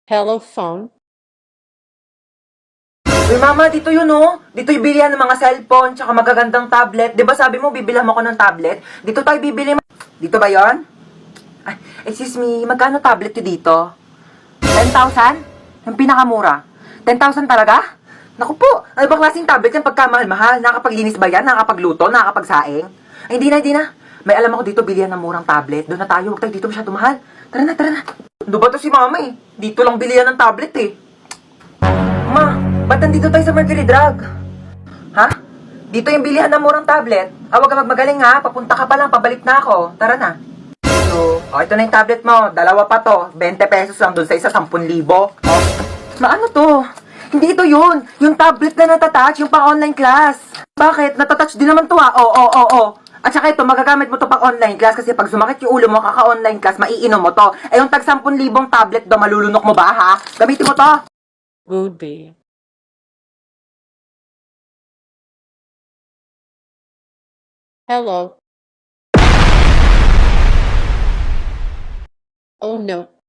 Hello, phone. Uy, mama, dito yun, oh. Dito yung bilihan ng mga cellphone, tsaka magagandang tablet. Di ba sabi mo, bibilhan mo ko ng tablet? Dito tayo bibili. Dito ba yon? Ay, excuse me, magkano tablet yun dito? 10,000? Yung pinakamura. 10,000 talaga? Naku po, ano ba klaseng tablet yan pagkamahal-mahal? Nakakapaglinis ba yan? Nakakapagluto? Nakakapagsaing? Ay, hindi na, hindi na. May alam ako dito, bilihan ng murang tablet. Doon na tayo, huwag tayo dito masyado mahal. Tara na, tara na. Ano ba to si mama eh? Dito lang bilihan ng tablet eh. Ma, ba't nandito tayo sa Mercury Drug? Ha? Dito yung bilihan ng murang tablet. Ah, huwag ka magmagaling ha. Papunta ka pa lang, pabalik na ako. Tara na. So, ito na yung tablet mo. Dalawa pa to. 20 pesos lang dun sa isa, 10,000. Oh, ano to? Hindi ito yun. Yung tablet na natatouch, yung pang-online class. Bakit? Natatouch din naman to ha. Oo. At saka ito, magagamit mo to pang online class kasi pag sumakit yung ulo mo, kaka-online class, maiinom mo to. Eh yung tag 10,000 tablet do, malulunok mo ba ha? Gamitin mo to. Would be. Hello. Oh no.